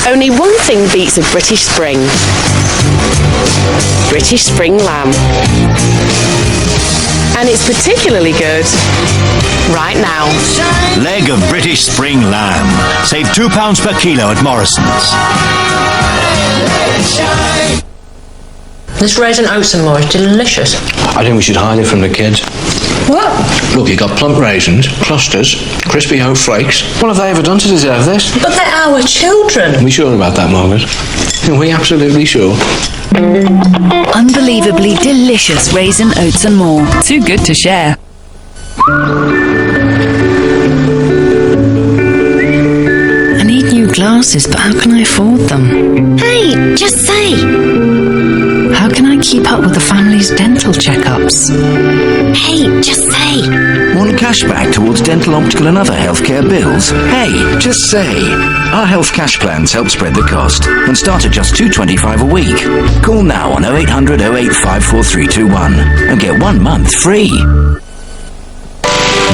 Only one thing beats a British Spring. British Spring Lamb. And it's particularly good right now. Leg of British Spring Lamb. Save £2 per kilo at Morrison's. This raisin oats and more is delicious. I think we should hide it from the kids. What? Look, you got plump raisins, clusters, crispy oat flakes. What have they ever done to deserve this? But they're our children. Are we sure about that, Margaret? Are we absolutely sure? Unbelievably delicious raisin oats and more. Too good to share. I need new glasses, but how can I afford them? Hey, just say. How can I keep up with the family's dental checkups? Hey, just say. Want cashback towards dental, optical and other healthcare bills? Hey, just say. Our health cash plans help spread the cost and start at just $2.25 a week. Call now on 0800 085 4321 and get 1 month free.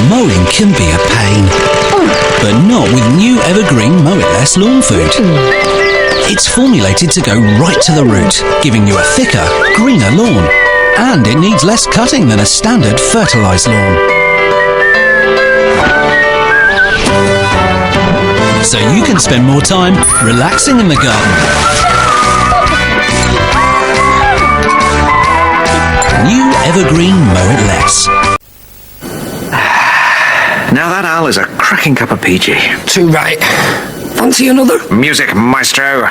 Mowing can be a pain, but not with new Evergreen Mow It Less lawn food. It's formulated to go right to the root, giving you a thicker, greener lawn. And it needs less cutting than a standard fertilised lawn. So you can spend more time relaxing in the garden. New Evergreen Mow It Less. Now that Al is a cracking cup of PG. Too right. Fancy another? Music, maestro.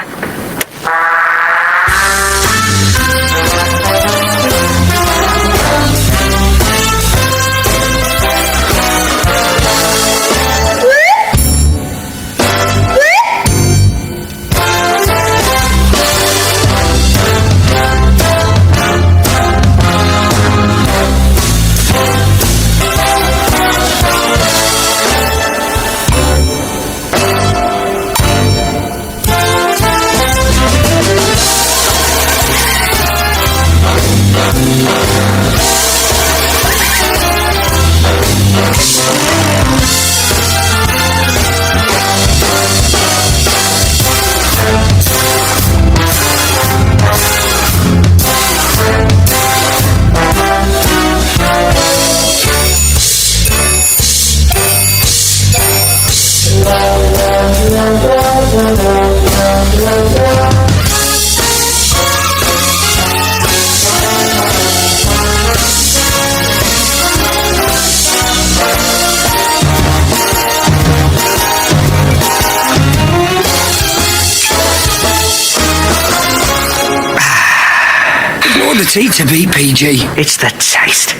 The tea to beat PG. It's the taste.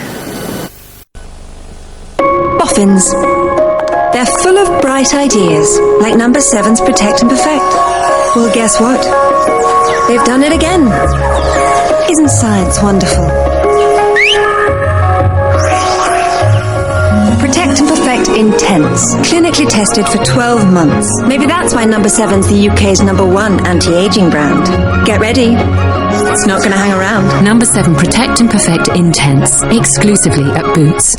Boffins. They're full of bright ideas, like number 7's Protect and Perfect. Well, guess what? They've done it again. Isn't science wonderful? Protect and Perfect Intense. Clinically tested for 12 months. Maybe that's why number 7's the UK's #1 anti-aging brand. Get ready. It's not going to hang around. Number 7 Protect and Perfect Intense. Exclusively at Boots.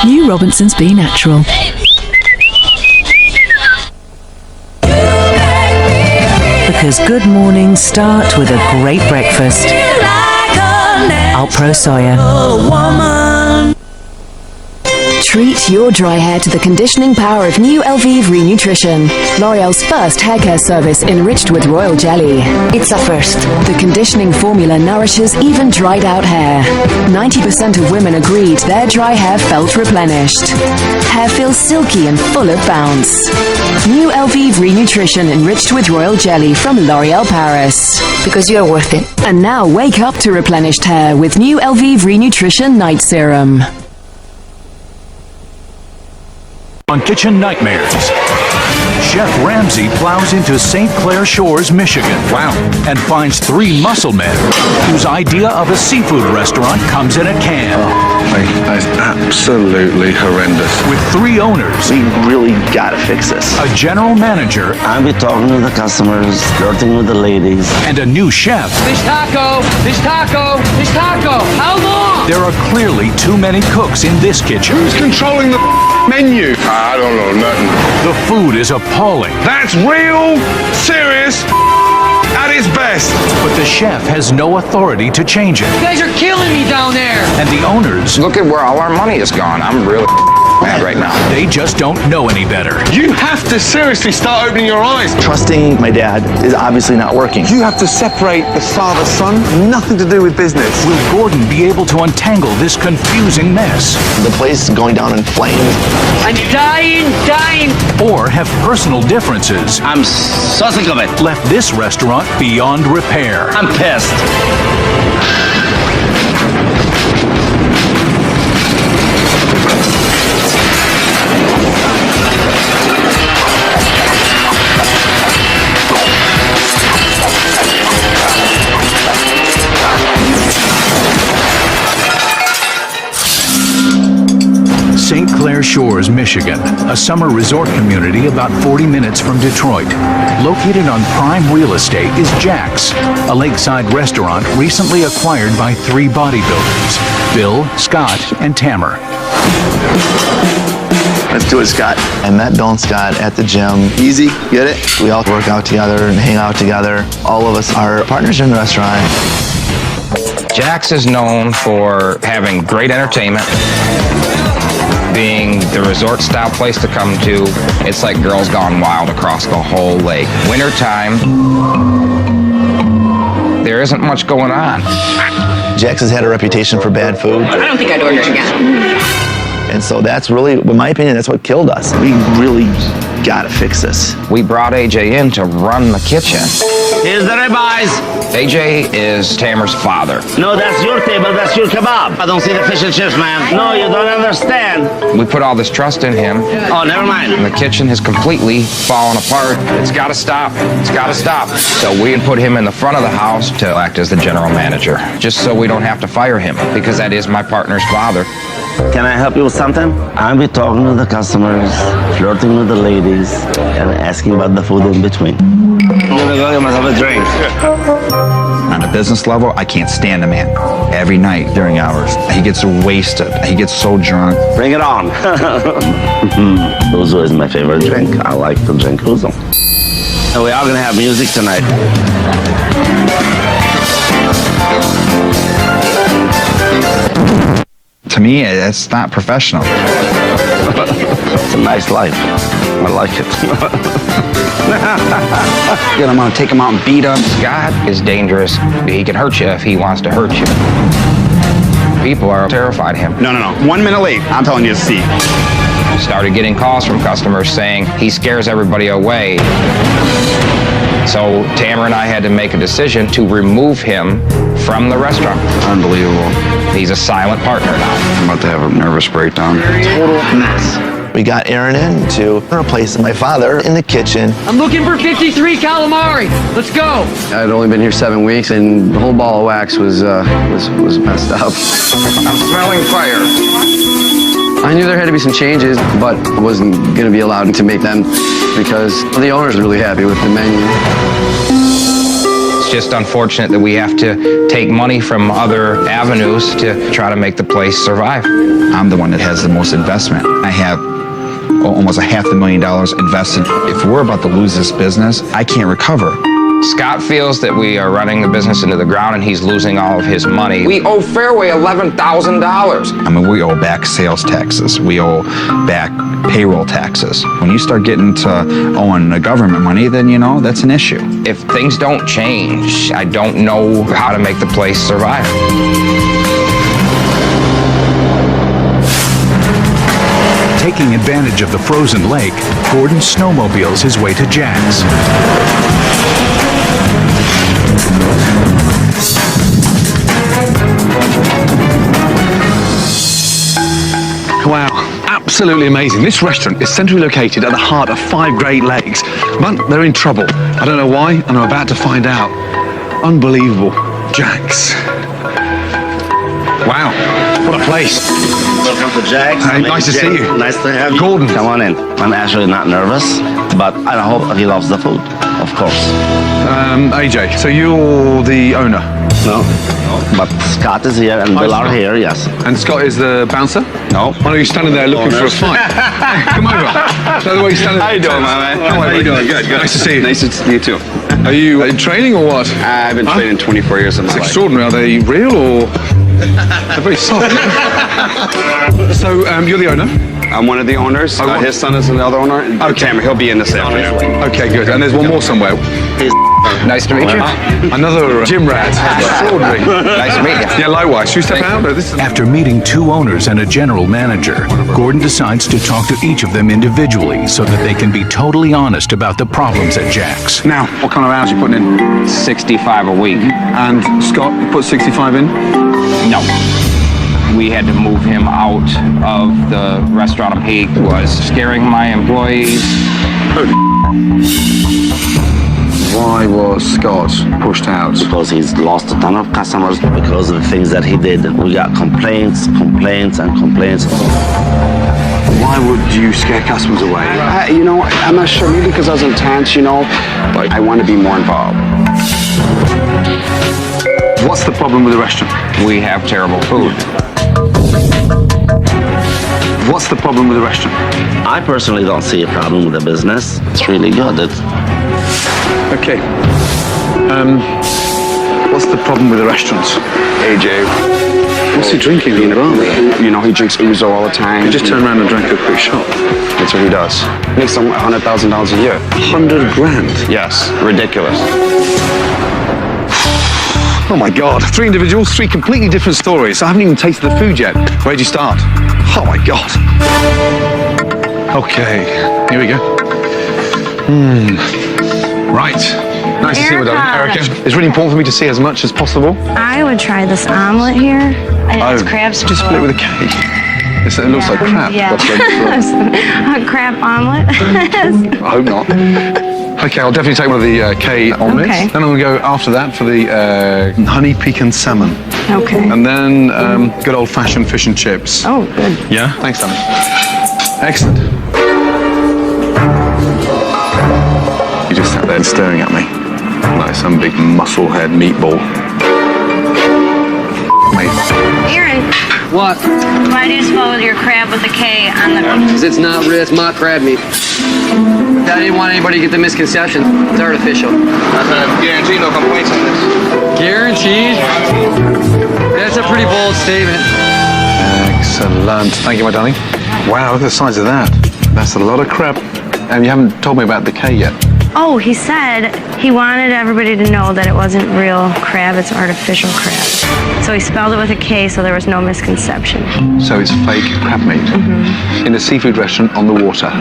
New Robinsons Be Natural. Because good mornings start with a great breakfast. Alpro Soya. Treat your dry hair to the conditioning power of new Elvive Renutrition, L'Oreal's first hair care service enriched with royal jelly. It's a first. The conditioning formula nourishes even dried out hair. 90% of women agreed their dry hair felt replenished. Hair feels silky and full of bounce. New Elvive Renutrition enriched with royal jelly from L'Oreal Paris. Because you're worth it. And now wake up to replenished hair with new Elvive Renutrition Night Serum. on Kitchen Nightmares. Chef Ramsay plows into St. Clair Shores, Michigan. Wow. And finds 3 muscle men whose idea of a seafood restaurant comes in a can. That's absolutely horrendous. With 3 owners. We really gotta fix this. A general manager. I'll be talking to the customers, flirting with the ladies. And a new chef. Fish taco! Fish taco! Fish taco! How long? There are clearly too many cooks in this kitchen. Who's controlling the menu? I don't know nothing. The food is appalling. That's real serious at its best. But the chef has no authority to change it. You guys are killing me down there! And the owners. Look at where all our money has gone. I'm really mad right now. They just don't know any better. You have to seriously start opening your eyes. Trusting my dad is obviously not working. You have to separate the father-son. Nothing to do with business. Will Gordon be able to untangle this confusing mess? The place is going down in flames. I'm dying! Or have personal differences I'm so sick of it. left this restaurant beyond repair? I'm pissed. St. Clair Shores, Michigan, a summer resort community about 40 minutes from Detroit. Located on prime real estate is Jack's, a lakeside restaurant recently acquired by 3 bodybuilders, Bill, Scott, and Tammer. Let's do it, Scott. I met Bill and Scott at the gym. Easy, get it? We all work out together and hang out together. All of us are partners in the restaurant. Jack's is known for having great entertainment, being the resort-style place to come to. It's like Girls Gone Wild across the whole lake. Wintertime, there isn't much going on. Jack's has had a reputation for bad food. I don't think I'd order again. And so that's really, in my opinion, that's what killed us. We really gotta fix this. We brought AJ in to run the kitchen. Here's the ribeyes. AJ is Tamer's father. No, that's your table, that's your kebab. I don't see the fish and chips, man. No, you don't understand. We put all this trust in him. Oh, never mind. And the kitchen has completely fallen apart. It's got to stop. It's got to stop. So we had put him in the front of the house to act as the general manager, just so we don't have to fire him, because that is my partner's father. Can I help you with something? I'll be talking to the customers, flirting with the ladies, and asking about the food in between. I'm gonna go get myself a drink. On a business level, I can't stand a man. Every night during hours, he gets wasted. He gets so drunk. Bring it on. Ouzo is my favorite drink. I like to drink Ouzo. And we are gonna have music tonight. To me, it's not professional. It's a nice life. I like it. I'm gonna take him out and beat him. Scott is dangerous. He can hurt you if he wants to hurt you. People are terrified of him. No. 1 minute late. I'm telling you to see. Started getting calls from customers saying he scares everybody away. So Tamara and I had to make a decision to remove him from the restaurant. Unbelievable. He's a silent partner now. I'm about to have a nervous breakdown. Total mess. We got Aaron in to replace my father in the kitchen. I'm looking for 53 calamari. Let's go. I'd only been here 7 weeks, and the whole ball of wax was messed up. I'm smelling fire. I knew there had to be some changes, but I wasn't going to be allowed to make them because the owner's really happy with the menu. It's just unfortunate that we have to take money from other avenues to try to make the place survive. I'm the one that has the most investment. I have almost $500,000 invested. If we're about to lose this business, I can't recover. Scott feels that we are running the business into the ground and he's losing all of his money. We owe Fairway $11,000. I mean, we owe back sales taxes. We owe back payroll taxes. When you start getting to owing the government money, then, you know, that's an issue. If things don't change, I don't know how to make the place survive. Taking advantage of the frozen lake, Gordon snowmobiles his way to Jack's. Wow. absolutely amazing. This restaurant is centrally located at the heart of 5 Great Lakes, but they're in trouble. I don't know why, and I'm about to find out. Unbelievable. Jack's. Wow, what a place. Welcome to Jack's. Hey, nice to see you. Nice to have you. Gordon. Come on in. I'm actually not nervous, but I hope he loves the food, of course. AJ, so you're the owner? No. But Scott is here and Bill are here, yes. And Scott is the bouncer? No. I know you're standing there looking for a fight. Hey, come over. So the way you're standing. How you doing, my man? Come over. How you doing? Good, good. Nice to see you. Nice to see you too. Are you in training or what? I've been training 24 years of my It's life. extraordinary. Are they real or? They're very soft. So you're the owner? I'm one of the owners. His son is the other owner. Okay. Cameron, he'll be in this afternoon. Okay, good. And there's one more somewhere. Nice to meet you. Another gym rat. Extraordinary. Nice to meet you. Yeah, likewise. Should we step out? After meeting 2 owners and a general manager, Gordon decides to talk to each of them individually so that they can be totally honest about the problems at Jack's. Now, what kind of hours are you putting in? 65 a week. And Scott, you put 65 in? No. We had to move him out of the restaurant. He was scaring my employees. Why was Scott pushed out? Because he's lost a ton of customers because of the things that he did. We got complaints, complaints, and complaints. Why would you scare customers away? You know, I'm not sure. Maybe because I was intense, you know, but I want to be more involved. What's the problem with the restaurant? We have terrible food. What's the problem with the restaurant? I personally don't see a problem with the business. It's really good. Okay. What's the problem with the restaurant? AJ. What's he drinking in the bar? You know, he drinks ouzo all the time. He just turned around and drank a quick shot. That's what he does. Makes him $100,000 a year. 100 grand? Yes. Ridiculous. Oh my God. 3 individuals, 3 completely different stories. I haven't even tasted the food yet. Where'd you start? Oh my God. Okay, here we go. Right. Nice to see you, darling. Erica. It's really important for me to see as much as possible. I would try this omelet here. It's crab soup. Just split with a K. It looks like crap. Yeah. A crab omelet. I hope not. Okay, I'll definitely take one of the K omelets. Okay. Then I'm going to go after that for the honey pecan salmon. Okay. And then good old-fashioned fish and chips. Oh, good. Yeah? Thanks, Danny. Excellent. You just sat there staring at me like some big muscle-head meatball. Mate. Aaron. What? Why do you spell your crab with a K on the... Because it's not real, it's mock crab meat. I didn't want anybody to get the misconception. It's artificial. Guaranteed no complaints on this. Guaranteed? That's a pretty bold statement. Excellent. Thank you, my darling. Wow, look at the size of that. That's a lot of crab. And you haven't told me about the K yet. Oh, he said he wanted everybody to know that it wasn't real crab, it's artificial crab. So he spelled it with a K so there was no misconception. So it's fake crab meat in a seafood restaurant on the water.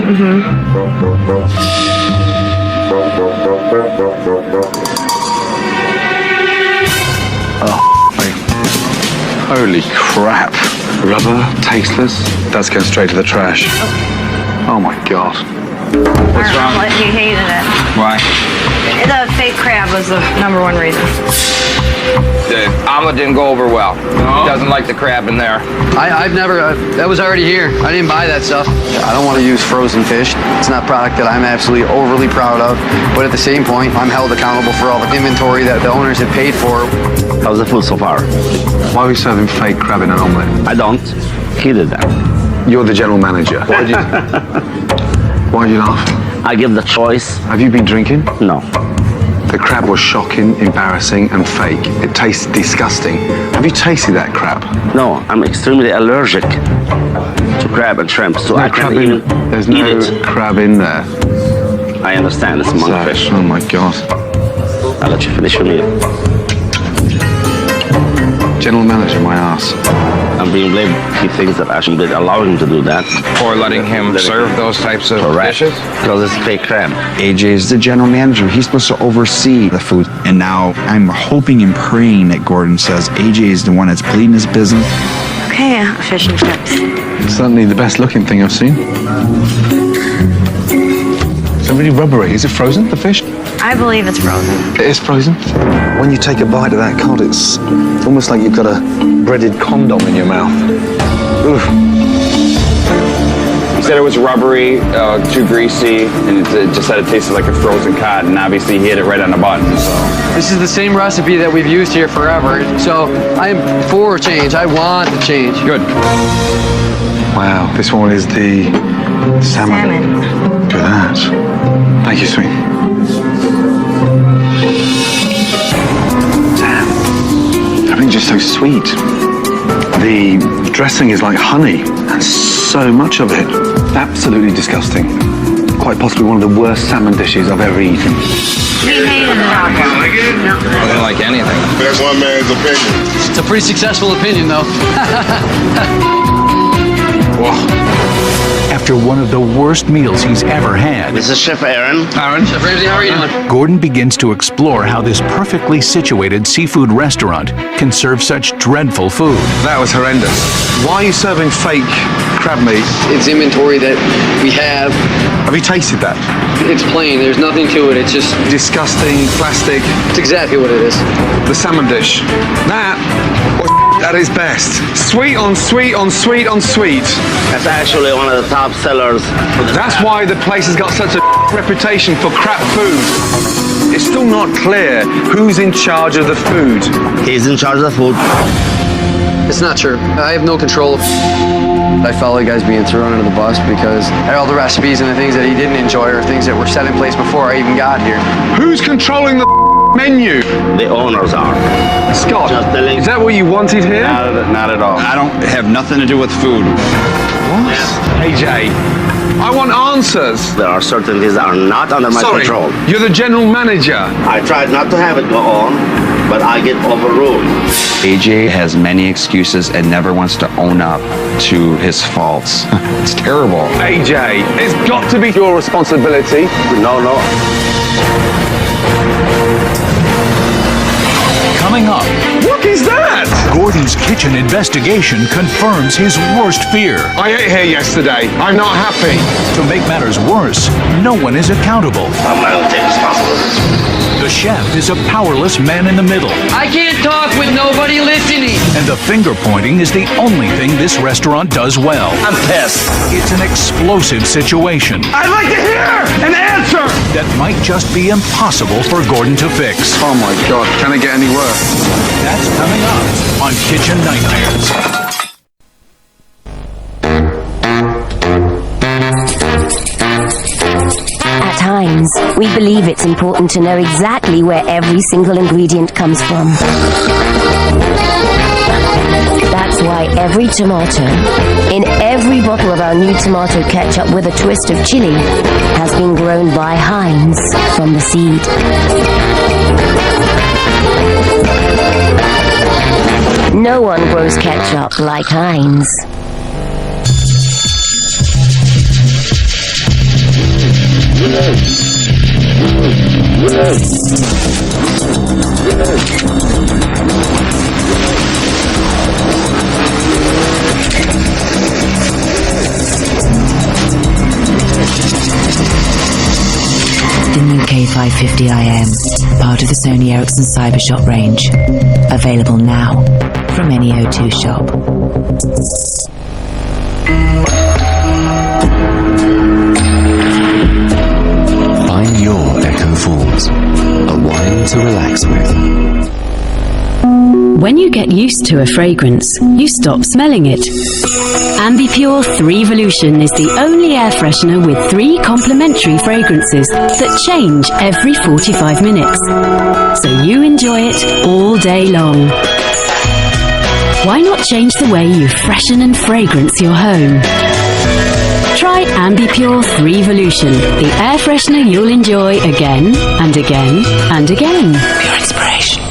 Oh, holy crap. Rubber, tasteless. That's going straight to the trash. Oh my God. What's wrong? He hated it. Why? The fake crab was the #1 reason. The omelet didn't go over well. No? He doesn't like the crab in there. I've never, that was already here. I didn't buy that stuff. I don't want to use frozen fish. It's not a product that I'm absolutely overly proud of. But at the same point, I'm held accountable for all the inventory that the owners have paid for. How's the food so far? Why are we serving fake crab in an omelette? I don't. He did that. You're the general manager. Why are you laughing? I give the choice. Have you been drinking? No. The crab was shocking, embarrassing, and fake. It tastes disgusting. Have you tasted that crab? No, I'm extremely allergic to crab and shrimp, so I can't even There's no crab in there. I understand, it's monkfish. Oh my God. I'll let you finish your meal. General manager, my ass. I'm being blamed. He thinks that I shouldn't allow him to do that. For letting him serve those types of dishes? Because it's fake crab. AJ is the general manager. He's supposed to oversee the food. And now I'm hoping and praying that Gordon says AJ is the one that's bleeding his business. Okay. Okay, fish and chips. Certainly the best looking thing I've seen. It's really rubbery. Is it frozen, the fish? I believe it's frozen. It is frozen. When you take a bite of that cod, it's almost like you've got a breaded condom in your mouth. Oof. You said it was rubbery, too greasy, and it just said it tasted like a frozen cod, and obviously he hit it right on the button, so. This is the same recipe that we've used here forever, so I'm for change. I want the change. Good. Wow, this one is the salmon. Look at that. Thank you, sweet. Damn. Everything's just so sweet. The dressing is like honey, and so much of it. Absolutely disgusting. Quite possibly one of the worst salmon dishes I've ever eaten. We hate it. I don't like anything. That's one man's opinion. It's a pretty successful opinion, though. After one of the worst meals he's ever had, This is Chef Aaron. Chef Ramsay, how are you doing? Gordon begins to explore how this perfectly situated seafood restaurant can serve such dreadful food. That was horrendous. Why are you serving fake crab meat? It's inventory that we have. Have you tasted that? It's plain. There's nothing to it. It's just disgusting, plastic. It's exactly what it is. The salmon dish. That was at its best. Sweet on sweet on sweet on sweet. That's actually one of the top sellers. That's why the place has got such a reputation for crap food. It's still not clear who's in charge of the food. He's in charge of the food. It's not true. I have no control. I felt like I was being thrown under the bus because all the recipes and the things that he didn't enjoy are things that were set in place before I even got here. Who's controlling the menu? The owners are. Scott, is that what you wanted here? Not at all. I don't have nothing to do with food. What? AJ, I want answers. There are certain things that are not under my Sorry, control. You're the general manager. I tried not to have it go on, but I get overruled. AJ has many excuses and never wants to own up to his faults. It's terrible. AJ, it's got to be your responsibility. No. Coming up, what is that? Gordon's kitchen investigation confirms his worst fear. I ate here yesterday. I'm not happy. To make matters worse, no one is accountable. I'm not going to take responsibility. The chef is a powerless man in the middle. I can't talk with nobody listening. And the finger pointing is the only thing this restaurant does well. I'm pissed. It's an explosive situation I'd like to hear an answer. that might just be impossible for Gordon to fix. Oh my God, can it get any worse? That's coming up on Kitchen Nightmares. At times, we believe it's important to know exactly where every single ingredient comes from. That's why every tomato, in every bottle of our new tomato ketchup with a twist of chili, has been grown by Heinz from the seed. No one grows ketchup like Heinz. The new K550IM, part of the Sony Ericsson Cybershot range. Available now from any O2 shop. Find your Echo Falls, a wine to relax with. When you get used to a fragrance, you stop smelling it. Ambipure 3volution is the only air freshener with 3 complementary fragrances that change every 45 minutes. So you enjoy it all day long. Why not change the way you freshen and fragrance your home? Try Ambipure 3volution, the air freshener you'll enjoy again and again and again. Pure inspiration.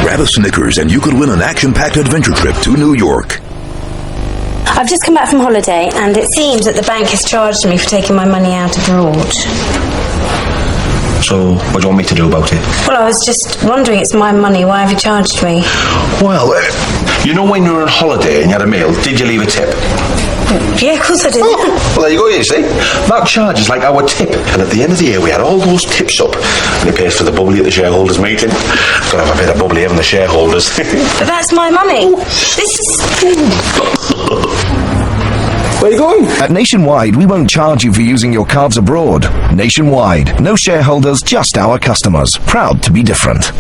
Grab a Snickers and you could win an action-packed adventure trip to New York. I've just come back from holiday, and it seems that the bank has charged me for taking my money out abroad. So, what do you want me to do about it? Well, I was just wondering, it's my money, why have you charged me? Well, you know when you were on holiday and you had a meal, did you leave a tip? Yeah, of course I did. Oh, well, there you go, you see. That charge is like our tip. And at the end of the year, we had all those tips up. And it pays for the bubbly at the shareholders' meeting. Gotta have a bit of bubbly having the shareholders. But that's my money. This is... Where are you going? At Nationwide, we won't charge you for using your cards abroad. Nationwide, no shareholders, just our customers. Proud to be different.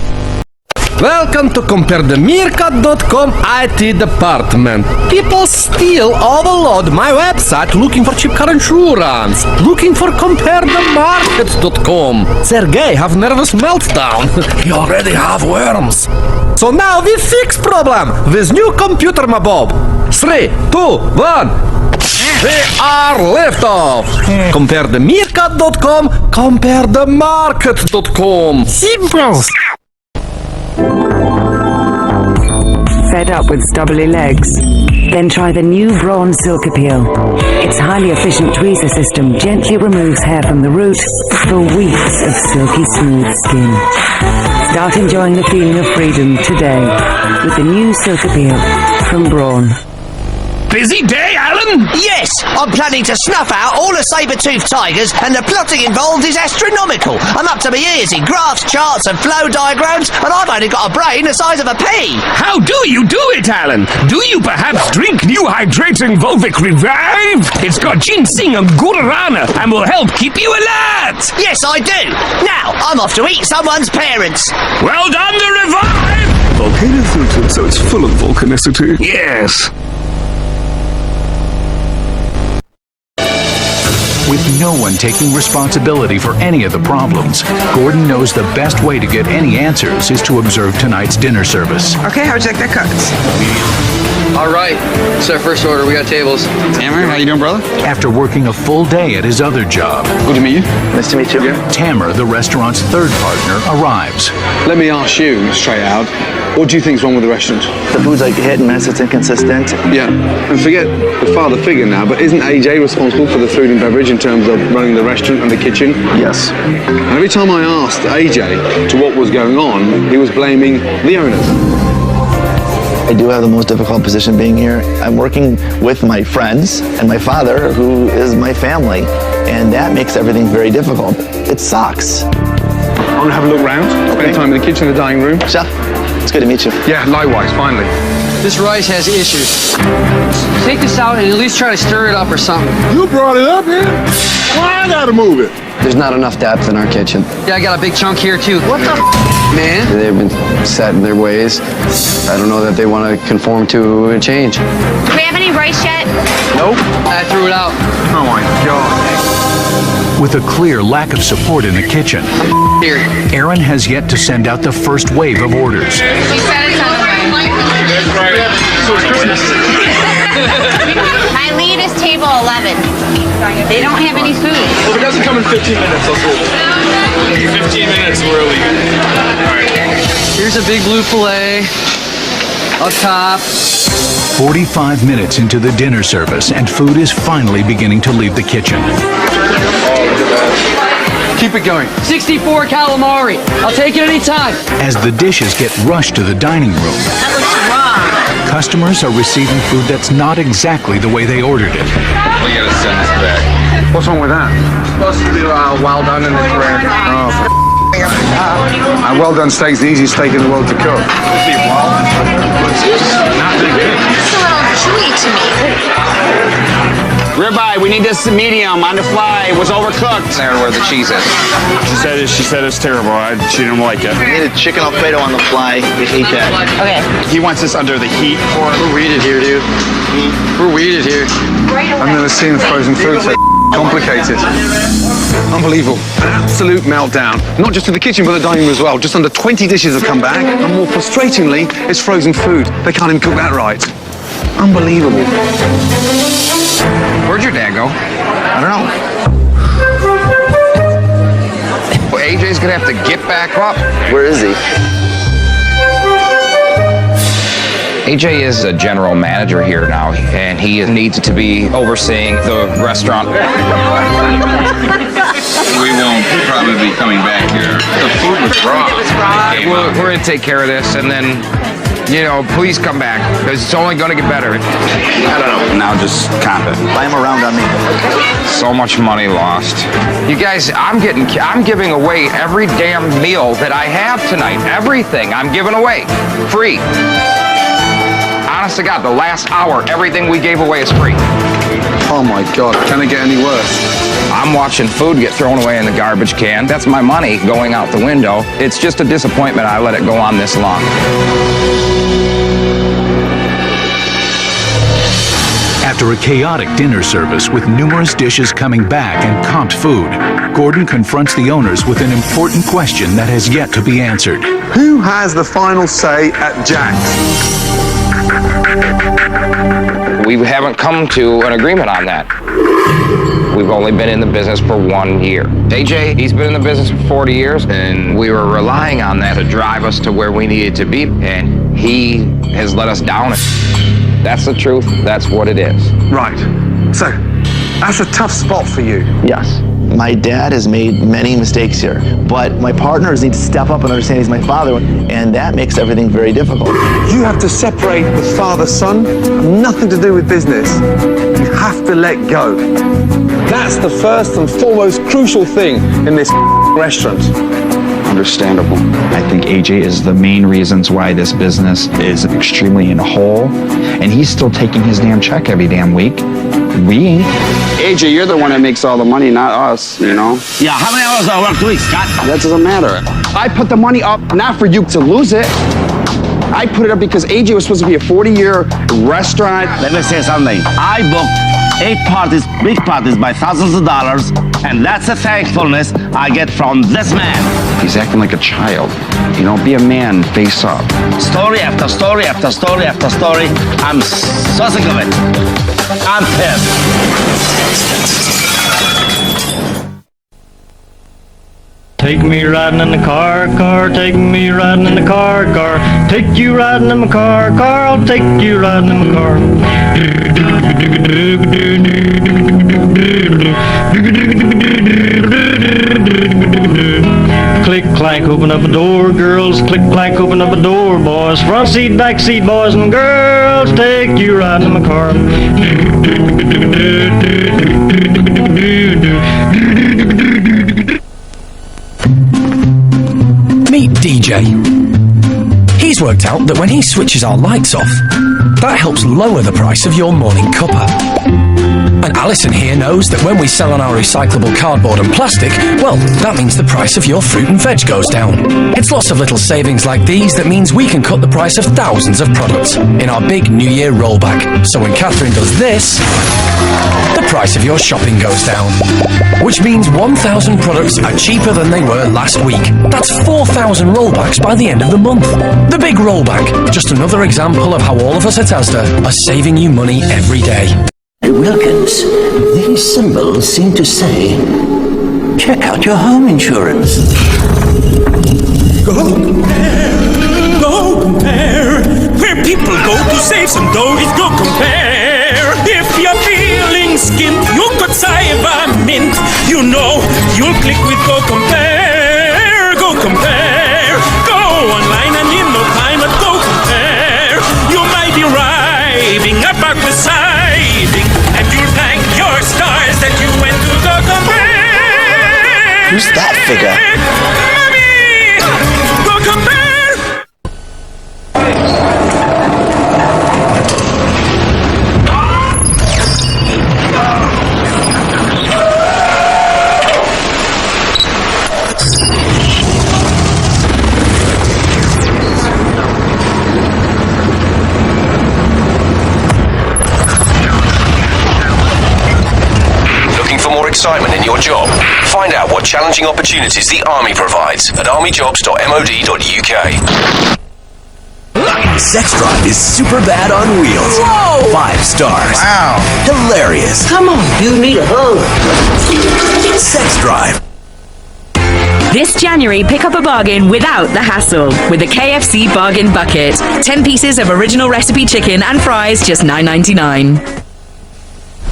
Welcome to CompareTheMeerkat.com IT department. People still overload my website looking for cheap car insurance, looking for CompareTheMarket.com. Sergey have nervous meltdown. He already have worms. So now we fix problem with new computer, my Bob. 3, 2, 1. We are liftoff. CompareTheMeerkat.com, CompareTheMarket.com. Simple. Fed up with stubbly legs? Then try the new Brawn Silk Appeal. Its highly efficient tweezer system gently removes hair from the root for weeks of silky smooth skin. Start enjoying the feeling of freedom today with the new Silk Appeal from Brawn. Busy day, Alan? Yes, I'm planning to snuff out all the saber-toothed tigers, and the plotting involved is astronomical. I'm up to my ears in graphs, charts and flow diagrams, and I've only got a brain the size of a pea. How do you do it, Alan? Do you perhaps drink new hydrating Volvic Revive? It's got ginseng and guarana and will help keep you alert. Yes, I do. Now, I'm off to eat someone's parents. Well done, the Revive! Volcano filtered, so it's full of volcanicity. Yes. With no one taking responsibility for any of the problems, Gordon knows the best way to get any answers is to observe tonight's dinner service. Okay, I'll check their cuts. All right, it's our first order. We got tables. Tamer, how you doing, brother? After working a full day at his other job, Good to meet you. Nice to meet you. Tamer, the restaurant's third partner, arrives. Let me ask you straight out, what do you think's wrong with the restaurant? The food's like hit and miss, it's inconsistent. Yeah, and forget the father figure now, but isn't AJ responsible for the food and beverage in terms of running the restaurant and the kitchen? Yes. And every time I asked AJ to what was going on, he was blaming the owners. I do have the most difficult position being here. I'm working with my friends and my father, who is my family, and that makes everything very difficult. It sucks. I'm gonna have a look round. Spend time in the kitchen and the dining room. Chef, it's good to meet you. Yeah, likewise, finally. This rice has issues. Take this out and at least try to stir it up or something. You brought it up here? Why I gotta move it? There's not enough depth in our kitchen. Yeah, I got a big chunk here too. What the man? They've been set in their ways. I don't know that they want to conform to a change. Do we have any rice yet? Nope. I threw it out. Oh my God. With a clear lack of support in the kitchen, Here. Aaron has yet to send out the first wave of orders. We said it's on the way. My lead is table 11. They don't have any food. Well, if it doesn't come in 15 minutes, I'll do it. 15 minutes, we're leaving. All right. Here's a big blue fillet. Up top. 45 minutes into the dinner service, and food is finally beginning to leave the kitchen. Keep it going. 64 calamari. I'll take it anytime. As the dishes get rushed to the dining room, That looks wrong. customers are receiving food that's not exactly the way they ordered it. We gotta send this back. What's wrong with that? Supposed to be well done and it's rare. Oh, a well done steak's the easiest steak in the world to cook. It's a little chewy to me. Ribeye, we need this medium on the fly. It was overcooked. There where the cheese is. She said it's terrible. She didn't like it. We need a chicken Alfredo on the fly. We hate that. Okay. He wants this under the heat. We're weeded here, dude. We're weeded here. I've never seen frozen food so complicated. Unbelievable. An absolute meltdown. Not just in the kitchen, but the dining room as well. Just under 20 dishes have come back. And more frustratingly, it's frozen food. They can't even cook that right. Unbelievable. Where'd your dad go? I don't know. Well, AJ's gonna have to get back up. Where is he? AJ is a general manager here now, and he needs to be overseeing the restaurant. We won't probably be coming back here. The food was raw. We're going to take care of this, and then, you know, please come back, because it's only going to get better. I don't know. Now just comp it. I'm around on me. So much money lost. You guys, I'm giving away every damn meal that I have tonight. Everything I'm giving away. Free. Honest to God, the last hour, everything we gave away is free. Oh my God, can it get any worse? I'm watching food get thrown away in the garbage can. That's my money going out the window. It's just a disappointment I let it go on this long. After a chaotic dinner service with numerous dishes coming back and comped food, Gordon confronts the owners with an important question that has yet to be answered. Who has the final say at Jack's? We haven't come to an agreement on that. We've only been in the business for 1 year. AJ, he's been in the business for 40 years, and we were relying on that to drive us to where we needed to be, and he has let us down. That's the truth. That's what it is. Right. So, that's a tough spot for you. Yes. My dad has made many mistakes here, but my partners need to step up and understand he's my father, and that makes everything very difficult. You have to separate the father-son, nothing to do with business. You have to let go. That's the first and foremost crucial thing in this restaurant. Understandable. I think AJ is the main reasons why this business is extremely in a hole, and he's still taking his damn check every damn week. We ain't. AJ, you're the one that makes all the money, not us, you know? Yeah, how many hours do I work a week, Scott? That doesn't matter. I put the money up not for you to lose it. I put it up because AJ was supposed to be a 40-year restaurant. Let me say something. I booked 8 parties, big parties by thousands of dollars, and that's a thankfulness I get from this man. He's acting like a child. You know, be a man, face up. Story after story after story after story. I'm so sick of it. I'm pissed. Take me riding in the car, take me riding in the car, take you riding in my car, I'll take you riding in my car. Click, clank, open up a door, girls, click, clank, open up a door, boys, front seat, back seat, boys and girls, take you riding in my car. Meet DJ. He's worked out that when he switches our lights off, that helps lower the price of your morning cuppa. And Alison here knows that when we sell on our recyclable cardboard and plastic, well, that means the price of your fruit and veg goes down. It's lots of little savings like these that means we can cut the price of thousands of products in our big New Year rollback. So when Catherine does this, the price of your shopping goes down. Which means 1,000 products are cheaper than they were last week. That's 4,000 rollbacks by the end of the month. The big rollback, just another example of how all of us at Asda are saving you money every day. Wilkins, these symbols seem to say, check out your home insurance. Go compare, where people go to save some dough is Go Compare. If you're feeling skint, you could save a mint. You know, you'll click with Go Compare. Go Compare. Go online and in no time at Go Compare. You might be arriving about the siding, and you'll thank your stars that you went to Go Compare. Who's that figure? Go Compare. Excitement in your job? Find out what challenging opportunities the Army provides at armyjobs.mod.uk. Sex Drive is super bad on wheels. Whoa! 5 stars. Wow. Hilarious. Come on, you need a hug. Sex Drive. This January, pick up a bargain without the hassle with the KFC Bargain Bucket. 10 pieces of original recipe chicken and fries, just $9.99.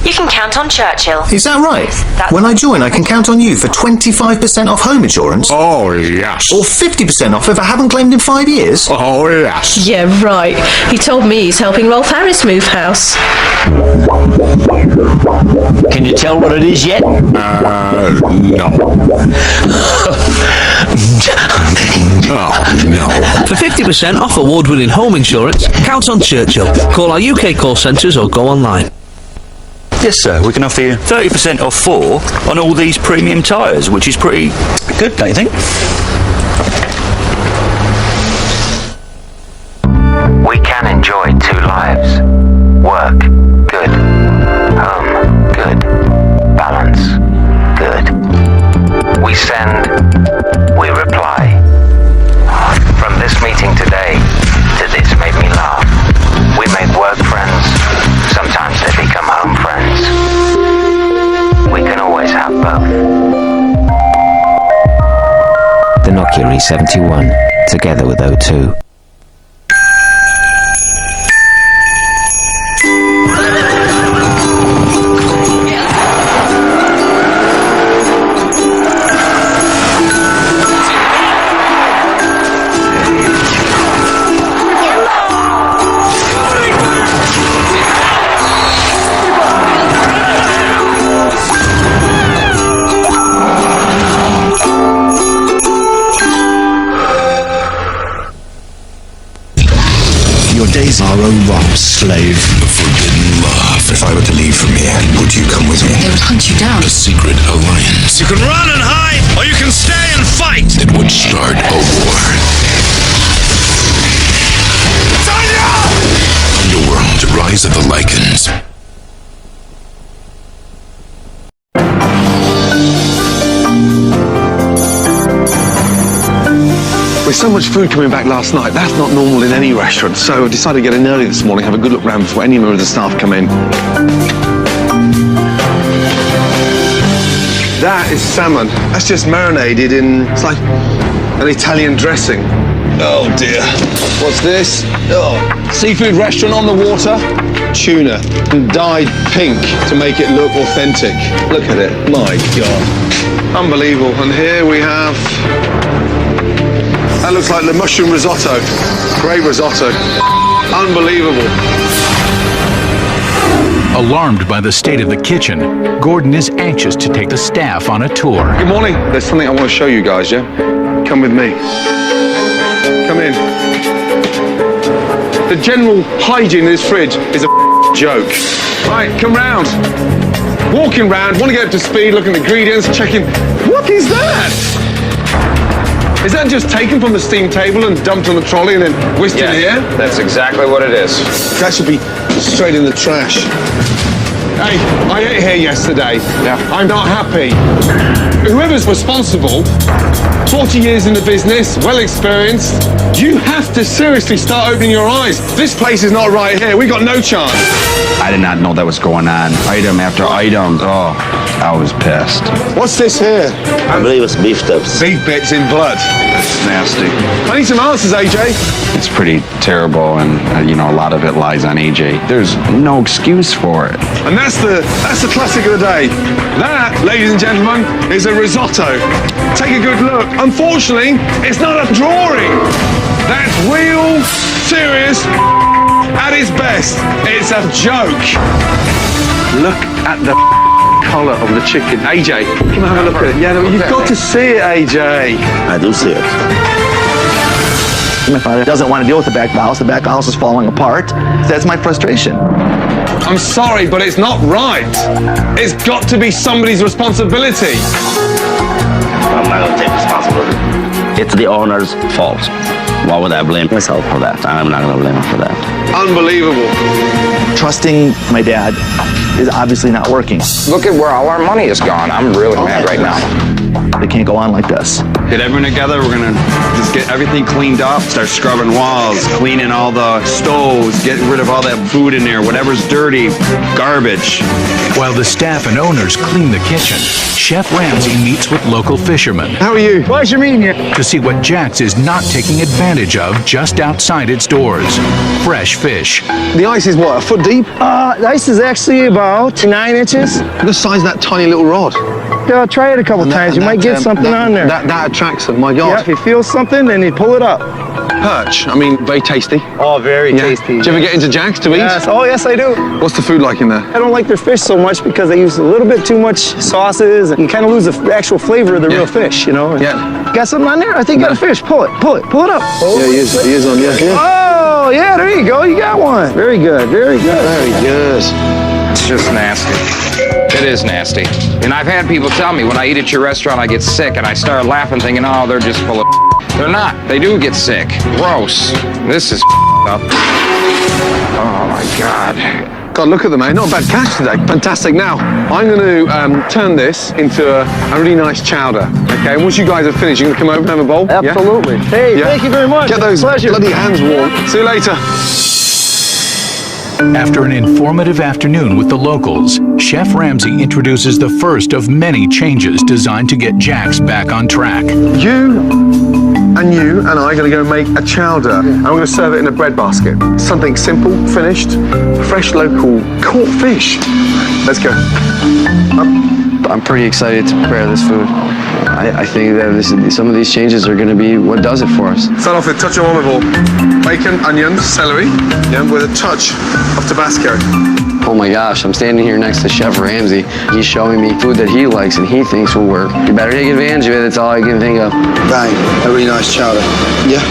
You can count on Churchill. Is that right? When I join, I can count on you for 25% off home insurance? Oh, yes. Or 50% off if I haven't claimed in 5 years? Oh, yes. Yeah, right. He told me he's helping Rolf Harris move house. Can you tell what it is yet? No. Oh, no. For 50% off award-winning home insurance, count on Churchill. Call our UK call centres or go online. Yes, sir. We can offer you 30% off 4 on all these premium tyres, which is pretty good, don't you think? We can enjoy 2 lives. Work, good. Home, good. Balance, good. We send, we reply. From this meeting today to this made me laugh. We make work friends. Sometimes they become home friends. We can always have both. The Nokia E71, together with O2. Days are over, slave. The forbidden love. If I were to leave from here, would you come with me? They would hunt you down. A secret alliance. You can run and hide, or you can stay and fight. It would start a war. Underworld, Rise of the Lycans. With so much food coming back last night, that's not normal in any restaurant. So I decided to get in early this morning, have a good look round before any member of the staff come in. That is salmon. That's just marinated in, it's like an Italian dressing. Oh dear. What's this? Oh, seafood restaurant on the water. Tuna, dyed pink to make it look authentic. Look at it, my God. Unbelievable. And here we have, that looks like the mushroom risotto. Great risotto. Unbelievable. Alarmed by the state of the kitchen, Gordon is anxious to take the staff on a tour. Good morning. There's something I want to show you guys, yeah? Come with me. Come in. The general hygiene in this fridge is a joke. Right, come round. Walking round, want to get up to speed, looking at the ingredients, checking. What is that? Is that just taken from the steam table and dumped on the trolley and then whisked in here? That's exactly what it is. That should be straight in the trash. Hey, I ate here yesterday. Yeah. I'm not happy. Whoever's responsible, 40 years in the business, well experienced, you have to seriously start opening your eyes. This place is not right here. We got no chance. I did not know that was going on. Item after item. Oh, I was pissed. What's this here? I believe it's beef tips. Beef bits in blood. It's nasty. I need some answers, AJ. It's pretty terrible, and a lot of it lies on AJ. There's no excuse for it. And that's the classic of the day. That, ladies and gentlemen, is a risotto. Take a good look. Unfortunately, it's not a drawing. That's real, serious, at its best. It's a joke. Look at the colour of the chicken. AJ, come have a look at it. Yeah, you've got to see it, AJ. I do see it. My father doesn't want to deal with the back of the house. The back of the house is falling apart. That's my frustration. I'm sorry, but it's not right. It's got to be somebody's responsibility. I'm not going to take responsibility. It's the owner's fault. Why would I blame myself for that? I'm not going to blame him for that. Unbelievable. Trusting my dad is obviously not working. Look at where all our money is gone. I'm really mad right now. They can't go on like this. Get everyone together. We're gonna just get everything cleaned up, start scrubbing walls, cleaning all the stoves, getting rid of all that food in there, whatever's dirty, garbage. While the staff and owners clean the kitchen, Chef Ramsay meets with local fishermen. How are you? Pleasure meeting you. To see what Jack's is not taking advantage of just outside its doors. Fresh fish. The ice is what, a foot deep? The ice is actually about 9 inches. Look at the size of that tiny little rod. Yeah, try it a couple times. You might get something on there. That attracts them, my God. Yeah, if you feel something, then you pull it up. Perch, I mean, very tasty. Oh, very tasty. Do you ever get into Jack's to eat? Yes. Oh, yes, I do. What's the food like in there? I don't like their fish so much because they use a little bit too much sauces, and you kind of lose the actual flavor of the real fish, you know? Yeah. Got something on there? I think you got a fish. Pull it up. Oh, yeah, he is on, yeah. Oh, yeah, there you go. You got one. Very good, very good. Very good. It's just nasty. It is nasty. And I've had people tell me when I eat at your restaurant, I get sick, and I start laughing thinking, oh, they're just full of They're not. They do get sick. Gross. This is up. Oh, my God. God, look at them, mate. Not a bad catch today. Fantastic. Now, I'm going to turn this into a really nice chowder. Okay, once you guys are finished, you're going to come over and have a bowl? Absolutely. Yeah? Hey, thank you very much. Get those bloody hands warm. See you later. After an informative afternoon with the locals, Chef Ramsay introduces the first of many changes designed to get Jack's back on track. You and I are going to go make a chowder. I'm going to serve it in a bread basket. Something simple, finished, fresh, local, caught fish. Let's go. I'm pretty excited to prepare this food. I think that some of these changes are going to be what does it for us. Start off with a touch of olive oil, bacon, onions, celery, with a touch of Tabasco. Oh my gosh, I'm standing here next to Chef Ramsay. He's showing me food that he likes and he thinks will work. You better take advantage of it, that's all I can think of. Bang, a really nice chowder. Yeah.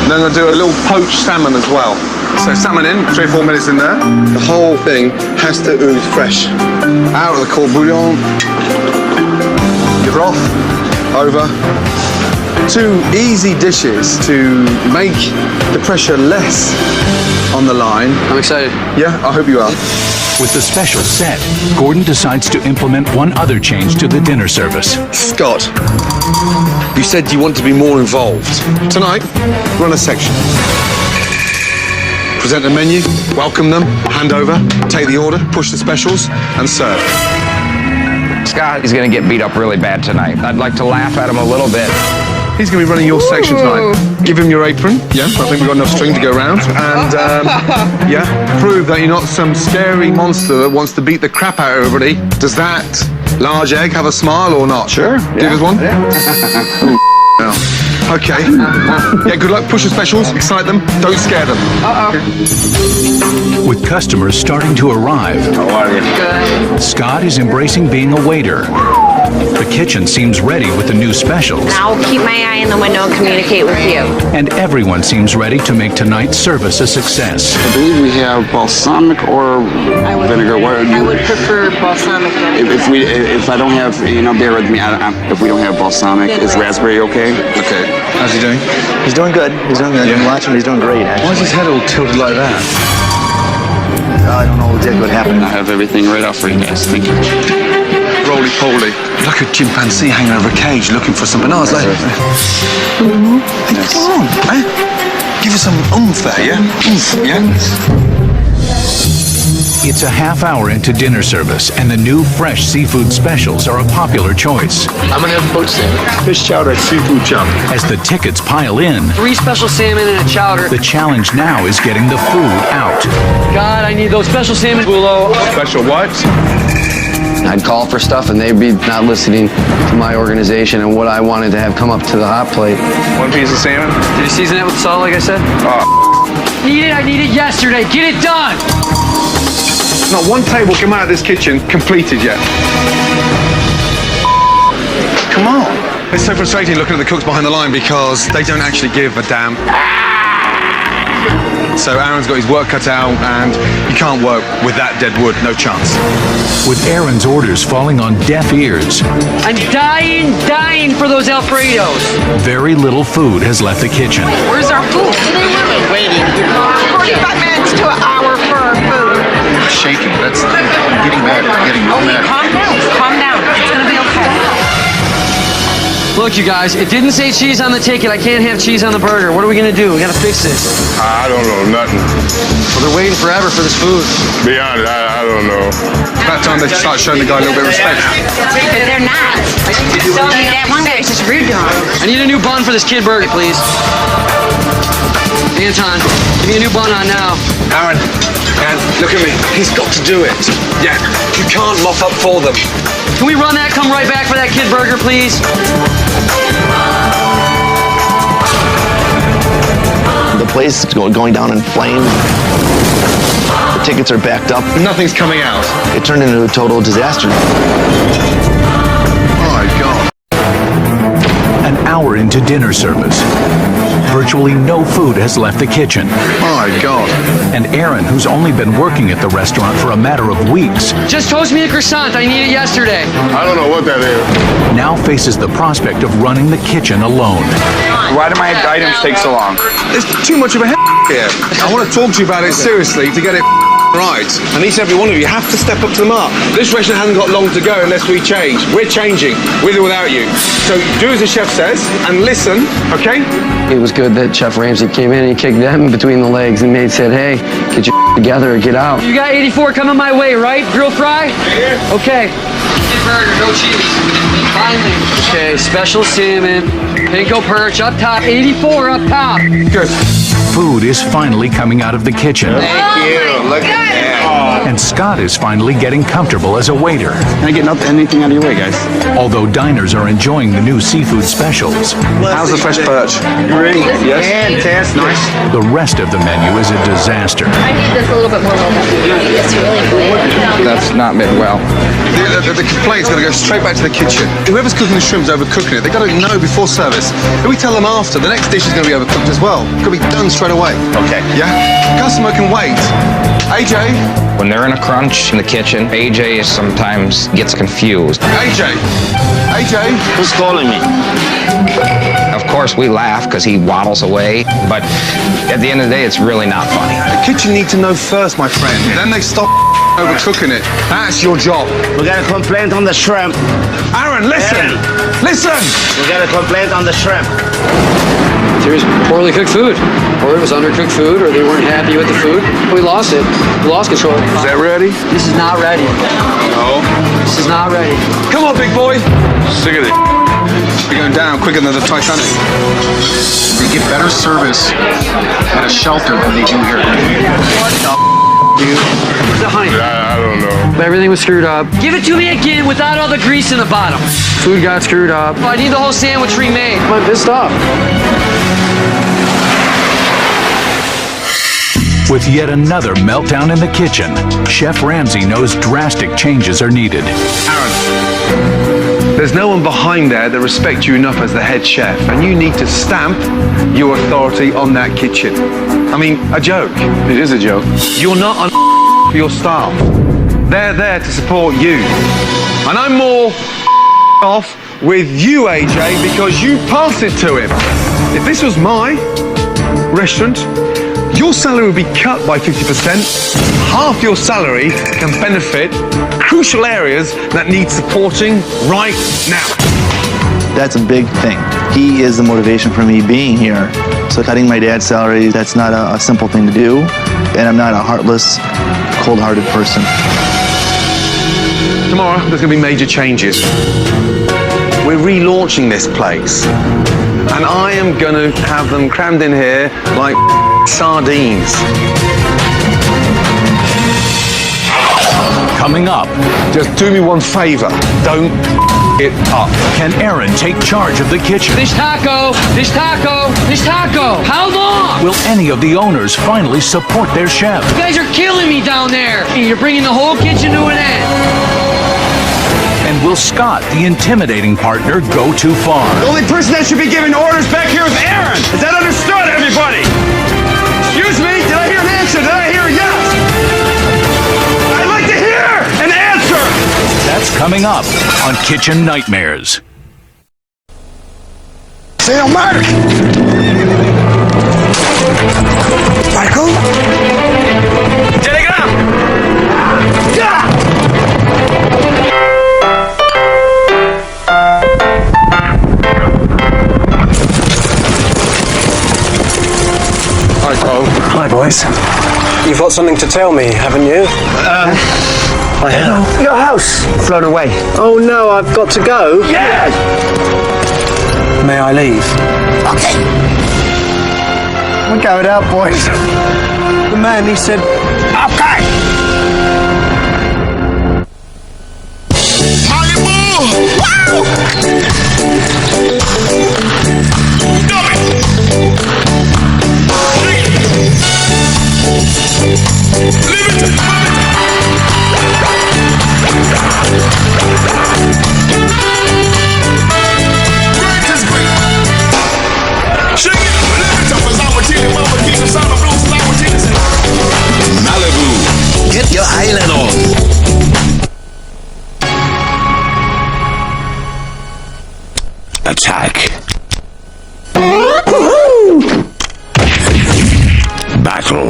Then I'll do a little poached salmon as well. So salmon in, 3 or 4 minutes in there. The whole thing has to ooze fresh. Out of the court bouillon. Your broth over. 2 easy dishes to make the pressure less on the line. I'm excited. Yeah, I hope you are. With the special set, Gordon decides to implement one other change to the dinner service. Scott, you said you want to be more involved. Tonight, run a section. Present the menu, welcome them, hand over, take the order, push the specials, and serve. Scott is going to get beat up really bad tonight. I'd like to laugh at him a little bit. He's going to be running your section tonight. Give him your apron. Yeah, I think we've got enough string to go around. And, prove that you're not some scary monster that wants to beat the crap out of everybody. Does that large egg have a smile or not? Sure. Give us one. Yeah. Okay. Yeah, good luck. Push the specials. Excite them. Don't scare them. With customers starting to arrive, How are you? Good. Scott is embracing being a waiter. The kitchen seems ready with the new specials. I'll keep my eye in the window and communicate with you. And everyone seems ready to make tonight's service a success. I believe we have balsamic or vinegar. I would prefer balsamic vinegar. If I don't have, bear with me. If we don't have balsamic, is raspberry okay? Okay. How's he doing? He's doing good. He's doing good. Yeah. Watch him. He's doing great, actually. Why is his head all tilted like that? I don't know exactly what happened. I have everything right off for you guys. Thank you. Roly-poly. Like a chimpanzee hanging over a cage looking for some bananas. Hey, come on, eh? Give us some oomph there, yeah? Oomph, yeah? It's a half hour into dinner service, and the new fresh seafood specials are a popular choice. I'm gonna have poached salmon, fish chowder, seafood chowder. As the tickets pile in, 3 special salmon and a chowder. the challenge now is getting the food out. God, I need those special salmon. Bulo. Special what? I'd call for stuff and they'd be not listening to my organization and what I wanted to have come up to the hot plate. 1 piece of salmon. Did you season it with salt like I said? I need it yesterday. Get it done. Not one table come out of this kitchen completed yet. Come on. It's so frustrating looking at the cooks behind the line because they don't actually give a damn. So Aaron's got his work cut out and you can't work with that dead wood, no chance. With Aaron's orders falling on deaf ears, I'm dying for those Alfredos. very little food has left the kitchen. Where's our food? Waiting. 45 minutes to an hour for our food. Shaking, that's getting mad, getting mad. Calm down. Calm down. It's gonna be okay. Look, you guys, it didn't say cheese on the ticket. I can't have cheese on the burger. What are we gonna do? We gotta fix this. I don't know nothing. Well, they're waiting forever for this food. Be honest, I don't know. About time they start showing the guy a little bit of respect. But they're not. That one guy is just rude to him. I need a new bun for this kid burger, please. Anton, give me a new bun on now. Aaron, look at me. He's got to do it. Yeah, you can't mop up for them. Can we run that? Come right back for that kid burger, please. The place is going down in flames. The tickets are backed up. Nothing's coming out. It turned into a total disaster. Oh my God. An hour into dinner service. Virtually no food has left the kitchen. Oh my God. And Aaron, who's only been working at the restaurant for a matter of weeks, Just toast me a croissant. I need it yesterday. I don't know what that is. now faces the prospect of running the kitchen alone. Why do my items take so long? There's too much of a here. I want to talk to you about it seriously to get it right. And each and every one of you have to step up to the mark. This restaurant hasn't got long to go unless we change. We're changing, with or without you. So do as the chef says and listen, okay? It was good that Chef Ramsay came in and he kicked them between the legs and they said, hey, get your together or get out. You got 84 coming my way, right? Grill fry? Yeah. Okay. Kid burger, no cheese. Finally. Okay, special salmon, pinko perch up top, 84 up top. Good. Food is finally coming out of the kitchen. Thank you. Look at that. And Scott is finally getting comfortable as a waiter. Can I get anything out of your way, guys? Although diners are enjoying the new seafood specials, How's the fresh perch? Great. Yes. Fantastic. Nice. the rest of the menu is a disaster. I need this a little bit more well-done. It's really good. That's not been well. The complaint's got to go straight back to the kitchen. Whoever's cooking the shrimp's overcooking it. They've got to know before service. If we tell them after, the next dish is going to be overcooked as well. It's going to be done straight away. Okay. Yeah? Customer can wait. AJ? When they're in a crunch in the kitchen, AJ sometimes gets confused. AJ? AJ? Who's calling me? Of course, we laugh because he waddles away, but at the end of the day, it's really not funny. The kitchen need to know first, my friend. Then they stop overcooking it. That's your job. We got a complaint on the shrimp. Aaron, listen! Listen! We got a complaint on the shrimp. There's poorly cooked food, or it was undercooked food, or they weren't happy with the food. We lost it. We lost control. Is that ready? This is not ready. No. This is not ready. Come on, big boy. Sick of it. We're going down quicker than the Titanic. They get better service at a shelter than they do here. Where's the honey? I don't know. Everything was screwed up. Give it to me again without all the grease in the bottom. Food got screwed up. I need the whole sandwich remade. I'm pissed off. With yet another meltdown in the kitchen, Chef Ramsay knows drastic changes are needed. Aaron, there's no one behind there that respects you enough as the head chef, and you need to stamp your authority on that kitchen. I mean, a joke. It is a joke. You're not on for your staff. They're there to support you. And I'm more off with you, AJ, because you passed it to him. If this was my restaurant, your salary would be cut by 50%. Half your salary can benefit crucial areas that need supporting right now. That's a big thing. He is the motivation for me being here. So cutting my dad's salary, that's not a simple thing to do. And I'm not a heartless, cold-hearted person. Tomorrow, there's going to be major changes. We're relaunching this place. And I am going to have them crammed in here like sardines. Coming up, just do me one favor. Don't it up. Can Aaron take charge of the kitchen? Fish taco, fish taco, fish taco. How long? Will any of the owners finally support their chef? You guys are killing me down there. You're bringing the whole kitchen to an end. And will Scott, the intimidating partner, go too far? The only person that should be giving orders back here is Aaron. Is that understood, everybody? Excuse me, did I hear an answer? Did I hear a yes? I'd like to hear an answer! That's coming up on Kitchen Nightmares. Say no, Mark! Michael? Telegram! Yeah! got something to tell me, haven't you? I have. Your house flown away. Oh no, I've got to go. Yes! May I leave? Okay. We're going out, boys. The man, he said, Okay. Malibu, get your island on. Attack. Battle.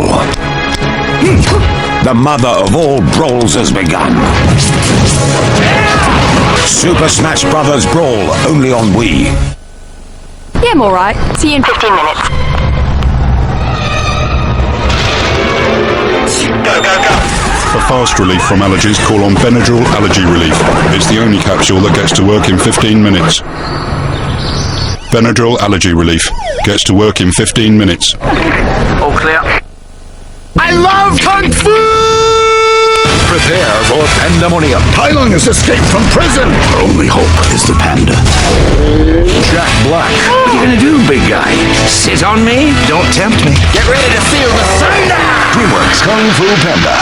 The mother of all brawls has begun. Super Smash Brothers Brawl, only on Wii. Yeah, I'm alright. See you in 15 minutes. Go, go, go! For fast relief from allergies, call on Benadryl Allergy Relief. It's the only capsule that gets to work in 15 minutes. Benadryl Allergy Relief gets to work in 15 minutes. All clear. I love Kung Fu! Prepare for pandemonium. Tai Lung has escaped from prison. Our only hope is the panda. Jack Black. What are you gonna do, big guy? Sit on me? Don't tempt me. Get ready to feel the thunder! DreamWorks Kung Fu Panda.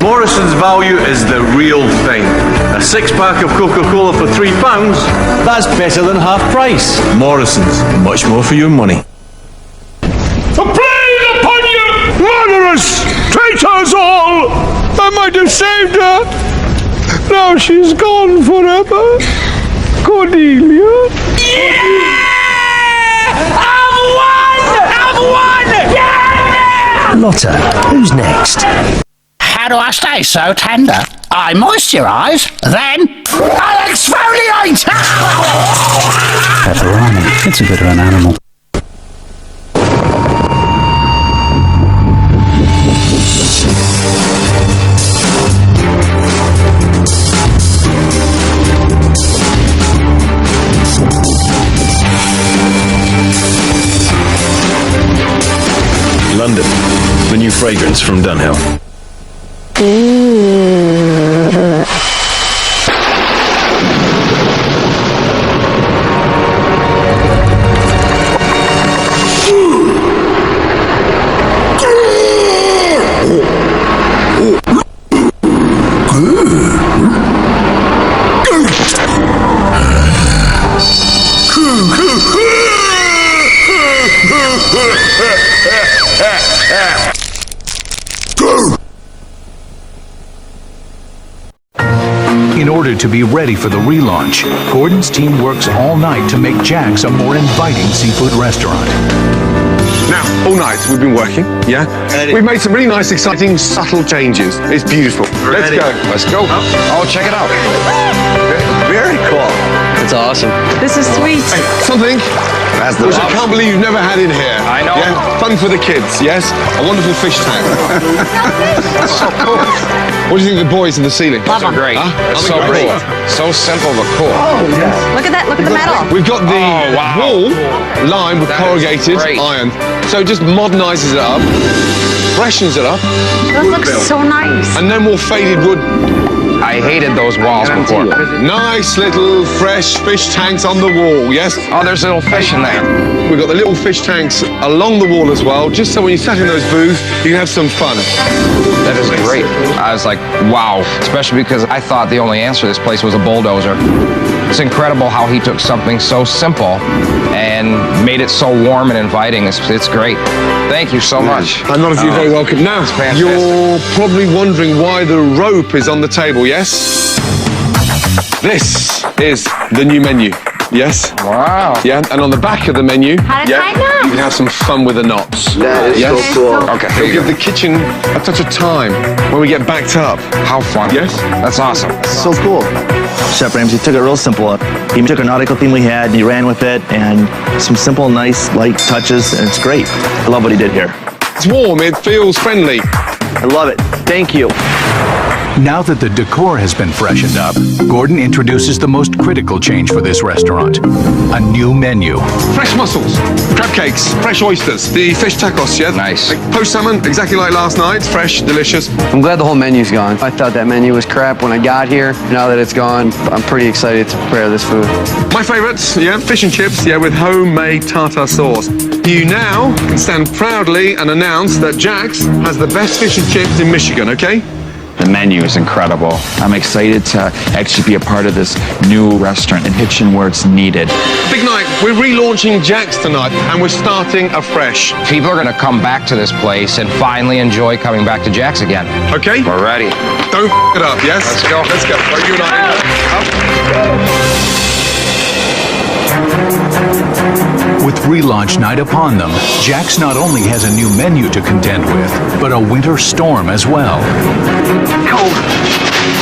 Morrison's value is the real thing. A 6-pack of Coca-Cola for £3, that's better than half price. Morrison's, much more for your money. A plague upon you, murderers! Traitors all! I might have saved her. Now she's gone forever. Cordelia. Yeah! I've won! Yeah! Lotta, who's next? How do I stay so tender? I moisturise, then I exfoliate! Pepperoni. It's a bit of an animal. London, the new fragrance from Dunhill. In order to be ready for the relaunch, Gordon's team works all night to make Jack's a more inviting seafood restaurant. Now, all night we've been working, yeah? We've made some really nice, exciting, subtle changes. It's beautiful. Let's go. Let's go. Oh, check it out. Very cool. That's awesome. This is sweet. Hey, something which I can't believe you've never had in here. I know. Yeah? Fun for the kids, yes? A wonderful fish tank. That's so cool. What do you think of the boys in the ceiling? Those are great. Huh? It's so Great. cool. So simple but cool. Oh, yes. Look at that. Look at the metal. We've got the wall lined with corrugated iron. So it just modernises it up, freshens it up. That looks so nice. And no more faded wood. I hated those walls before. Nice little fresh fish tanks on the wall, yes? Oh, there's little fish in there. We've got the little fish tanks along the wall as well, just so when you sat in those booths, you can have some fun. That is great. I was like, wow. Especially because I thought the only answer to this place was a bulldozer. It's incredible how he took something so simple and made it so warm and inviting. It's great. Thank you so much. And none of you are very welcome. Now, you're probably wondering why the rope is on the table, yes? This is the new menu. Yes? Wow. Yeah, and on the back of the menu, How to tighten you up. can have some fun with the knots. That is yes? so cool. Okay, It'll give the kitchen a touch of time when we get backed up. How fun. Yes? That's awesome. So cool. Chef Ramsay took it real simple. He took a nautical theme we had, and he ran with it, and some simple, nice, light touches, and it's great. I love what he did here. It's warm, it feels friendly. I love it. Thank you. Now that the decor has been freshened up, Gordon introduces the most critical change for this restaurant, a new menu. Fresh mussels, crab cakes, fresh oysters, the fish tacos, yeah? Nice. Like poached salmon, exactly like last night. Fresh, delicious. I'm glad the whole menu's gone. I thought that menu was crap when I got here. Now that it's gone, I'm pretty excited to prepare this food. My favorites, yeah, fish and chips, yeah, with homemade tartar sauce. You now can stand proudly and announce that Jack's has the best fish and chips in Michigan, okay? The menu is incredible. I'm excited to actually be a part of this new restaurant and kitchen where it's needed. Big night. We're relaunching Jack's tonight, and we're starting afresh. People are going to come back to this place and finally enjoy coming back to Jack's again. Okay? We're ready. Don't f it up, yes? Let's go. Let's go. Right, you and I. With relaunch night upon them, Jack's not only has a new menu to contend with, but a winter storm as well.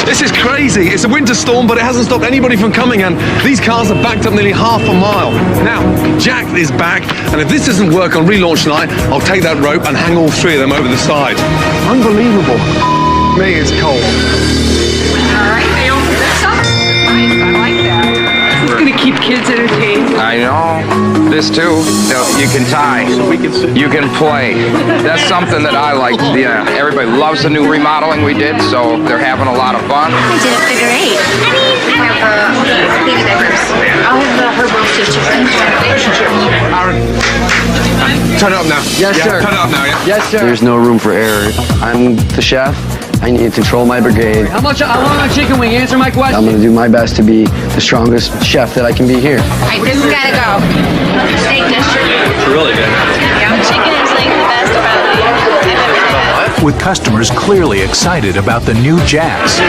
This is crazy. It's a winter storm, but it hasn't stopped anybody from coming, and these cars are backed up nearly half a mile. Now, Jack is back, and if this doesn't work on relaunch night, I'll take that rope and hang all three of them over the side. Unbelievable. Me, it's cold. All right, they open this up. Nice, I like that. It's gonna keep kids entertained. I know. This too. You can tie. You can play. That's something that I like. Yeah, everybody loves the new remodeling we did, so they're having a lot of fun. I did a figure eight. I have baby diapers. I'll have the herb roasted chicken. Aaron, turn it up now. Yes, yeah, sir. Turn it up now, yeah? Yes, sir. There's no room for error. I'm the chef. I need to control my brigade. How much? I want a chicken wing. Answer my question. I'm going to do my best to be the strongest chef that I can be here. All right, this has got to go. Steak dish. It's really good. Yeah, chicken is like the best about it I've ever had. With customers clearly excited about the new Jack's,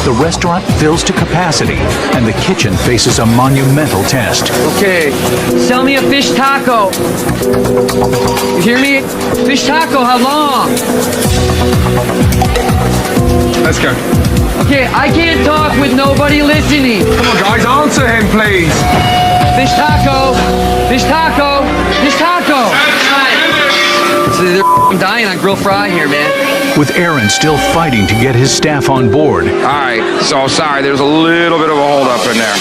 the restaurant fills to capacity, and the kitchen faces a monumental test. Okay, sell me a fish taco. You hear me? Fish taco, how long? Let's go. Okay, I can't talk with nobody listening. Come on, guys, answer him, please. Fish taco, fish taco, fish taco. I'm dying on grill fry here, man. With Aaron still fighting to get his staff on board. All right, so sorry, there's a little bit of a hold up in there.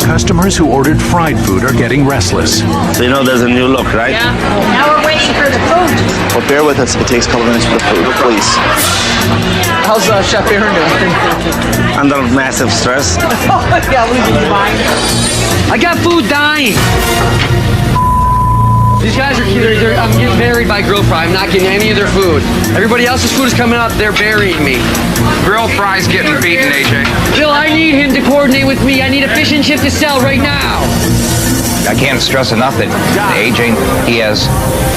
Customers who ordered fried food are getting restless. So you know there's a new look, right? Yeah. Now we're waiting for the food. Well, bear with us. It takes a couple minutes for the food, please. How's Chef Aaron doing? Under massive stress. Yeah, losing his mind. I got food dying. These guys are I'm getting buried by grill fry. I'm not getting any of their food. Everybody else's food is coming up. They're burying me. Grill fry's getting beaten, AJ. Bill, I need him to coordinate with me. I need a fish and chip to sell right now. I can't stress enough that AJ, he has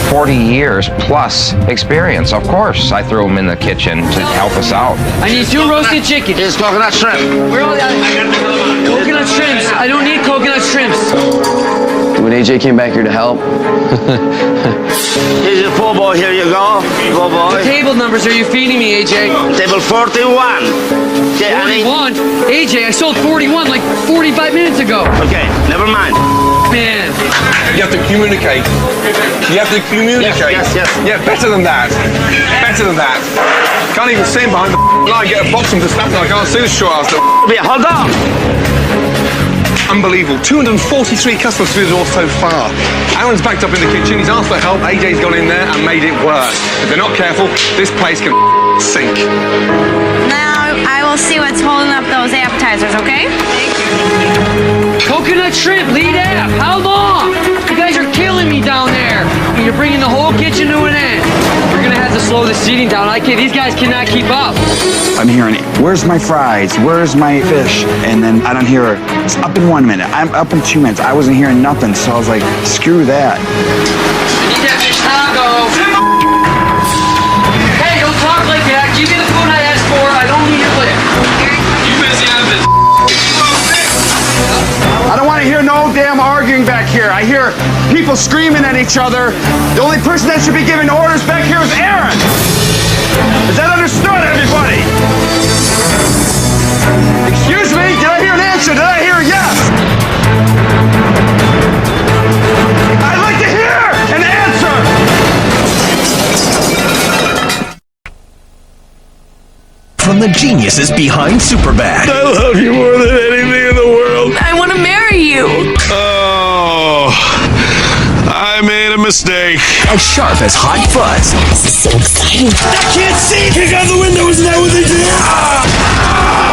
40 years plus experience. Of course, I threw him in the kitchen to help us out. I need 2 roasted chickens. Here's coconut shrimp. Where are they? Coconut shrimps. I don't need coconut shrimps. When AJ came back here to help. Here's your poor boy. Here you go. Poor boy. What table numbers are you feeding me, AJ? Table 41. Okay, 41? AJ, I sold 41 like 45 minutes ago. Okay, never mind. Man. You have to communicate. You have to communicate. Yes. Yeah, better than that. Better than that. Can't even see him behind the line, get a box and to snap him. I can't see the short ass. Yeah, hold on. Unbelievable. 243 customers through the door so far. Aaron's backed up in the kitchen. He's asked for help. AJ's gone in there and made it worse. If they're not careful, this place can sink. Now I will see what's holding up those appetizers, okay? Coconut shrimp, lead app. How long? You guys are killing me down there. You're bringing the whole kitchen to an end. You're gonna have to slow the seating down. These guys cannot keep up. I'm hearing, where's my fries? Where's my fish? And then I don't hear, it's up in 1 minute. I'm up in 2 minutes. I wasn't hearing nothing, so I was like, screw that. I need that fish taco. Hey, don't talk like that. Give me the food I asked for. I don't need your lip. You busy on this? I don't want to hear no damn arguing back here. I hear people screaming at each other. The only person that should be giving orders back here is Aaron. Is that understood, everybody? Excuse me, did I hear from the geniuses behind Superbad. I love you more than anything in the world. I want to marry you. Oh, I made a mistake. As sharp as hot fuzz. This is so exciting. I can't see. Kick out the window. Isn't that what they do?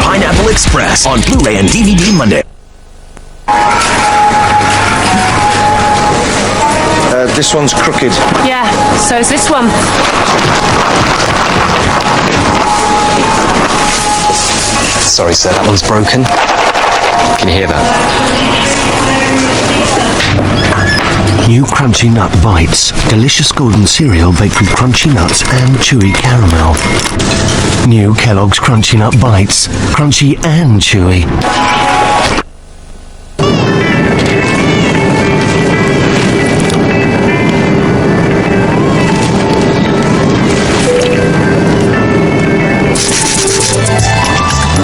Pineapple Express on Blu-ray and DVD Monday. This one's crooked. Yeah, so's this one. Sorry, sir, that one's broken. Can you hear that? New Crunchy Nut Bites. Delicious golden cereal baked with crunchy nuts and chewy caramel. New Kellogg's Crunchy Nut Bites. Crunchy and chewy.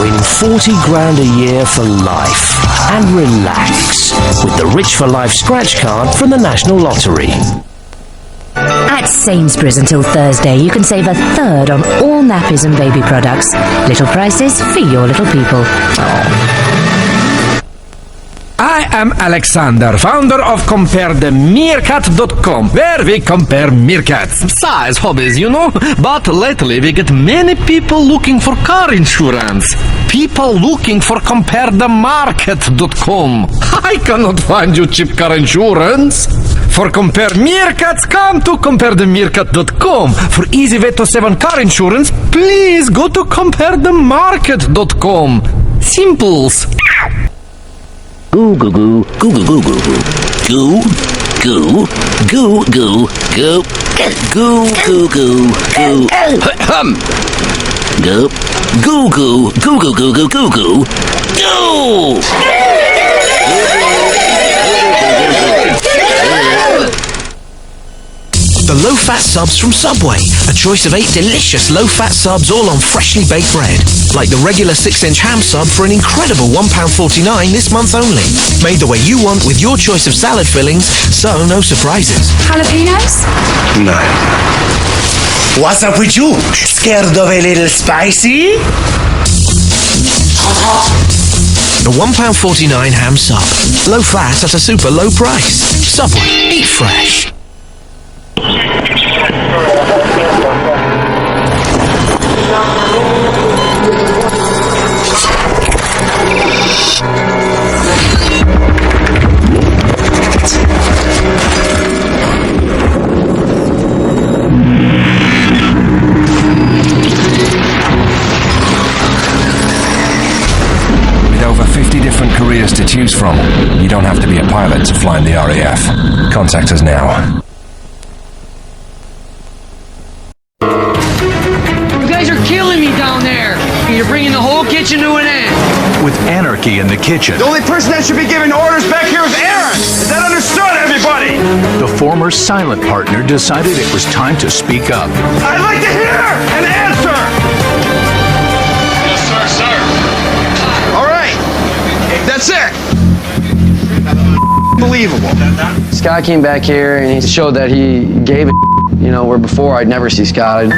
Win 40 grand a year for life and relax with the Rich for Life scratch card from the National Lottery. At Sainsbury's until Thursday, you can save a third on all nappies and baby products. Little prices for your little people. I am Alexander, founder of CompareTheMeerkat.com, where we compare meerkats. Size hobbies, you know, but lately we get many people looking for car insurance. People looking for CompareTheMarket.com. I cannot find you cheap car insurance. For Compare Meerkats, come to CompareTheMeerkat.com. For easy way to save on car insurance, please go to CompareTheMarket.com. Simples. Goo goo goo goo goo goo goo goo goo goo goo goo goo goo goo goo hum goo goo goo goo goo goo goo goo goo goo. The low-fat subs from Subway. A choice of 8 delicious low-fat subs all on freshly baked bread. Like the regular 6-inch ham sub for an incredible £1.49 this month only. Made the way you want with your choice of salad fillings, so no surprises. Jalapenos? No. What's up with you? Scared of a little spicy? The £1.49 ham sub. Low fat at a super low price. Subway. Eat fresh. With over 50 different careers to choose from, you don't have to be a pilot to fly in the RAF. Contact us now. You guys are killing me down there. You're bringing the whole kitchen to an end. With anarchy in the kitchen, The only person that should be giving orders back here is Aaron. Is that understood, everybody? the former silent partner decided it was time to speak up. I'd like to hear an answer. Yes, sir. All right. That's it. Unbelievable. Scott came back here and he showed that he gave a you know, where before I'd never see Scott.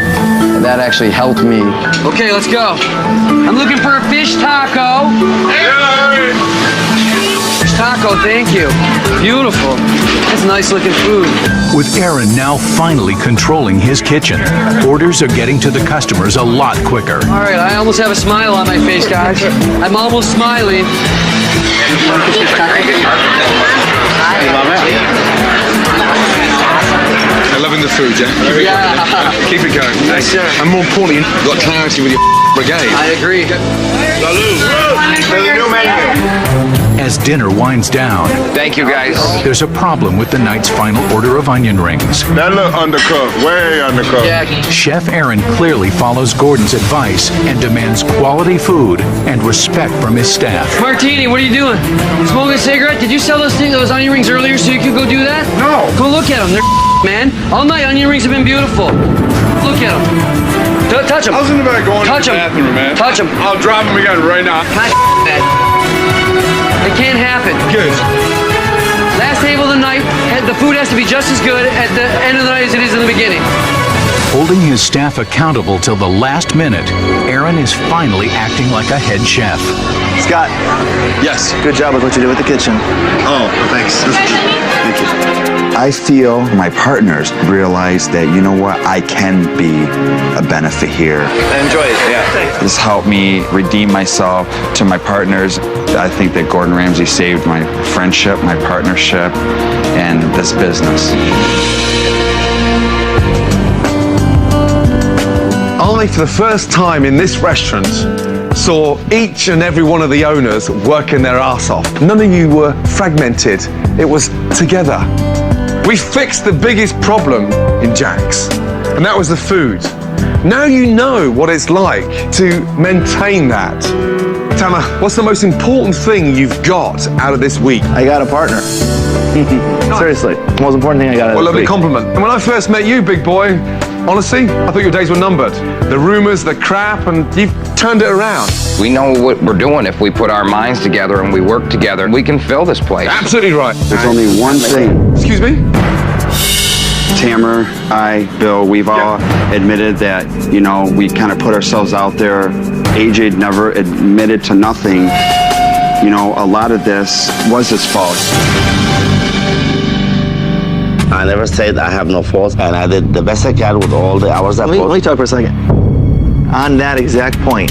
That actually helped me. Okay, let's go. I'm looking for a fish taco. Fish taco, thank you. Beautiful. That's nice looking food. With Aaron now finally controlling his kitchen, orders are getting to the customers a lot quicker. All right, I almost have a smile on my face, guys. I'm almost smiling. They're loving the food, yeah? Keep it going. Yes, sir. And more importantly, you've got clarity with your brigade. I agree. As dinner winds down, Thank you, guys. there's a problem with the night's final order of onion rings. That look undercooked, way undercooked. Yeah. Chef Aaron clearly follows Gordon's advice and demands quality food and respect from his staff. Martini, what are you doing? Smoking a cigarette? Did you sell those onion rings earlier so you could go do that? No. Go look at them. They're man. All my onion rings have been beautiful. Look at them. Touch them. I was in the back going Touch to the them. bathroom, man. Touch them. I'll drop them again right now. It can't happen. Good. Last table of the night, the food has to be just as good at the end of the night as it is in the beginning. Holding his staff accountable till the last minute, Aaron is finally acting like a head chef. Scott. Yes. Good job with what you did with the kitchen. Oh, thanks. Thank you. I feel my partners realize that, you know what, I can be a benefit here. Enjoy it. Yeah. This helped me redeem myself to my partners. I think that Gordon Ramsay saved my friendship, my partnership, and this business. I, for the first time in this restaurant, saw each and every one of the owners working their ass off. None of you were fragmented. It was together. We fixed the biggest problem in Jack's, and that was the food. Now you know what it's like to maintain that. Tama, what's the most important thing you've got out of this week? I got a partner. Seriously, the most important thing I got out of Well, this lovely week. compliment. And when I first met you, big boy, honestly, I thought your days were numbered. The rumors, the crap, and you've turned it around. We know what we're doing if we put our minds together and we work together. We can fill this place. Absolutely right. There's only one thing. Excuse me? Tamer, I, Bill, we've all admitted that, you know, we kind of put ourselves out there. AJ never admitted to nothing. You know, a lot of this was his fault. I never said I have no fault, and I did the best I can with all the hours I put. Let me talk for a second. On that exact point,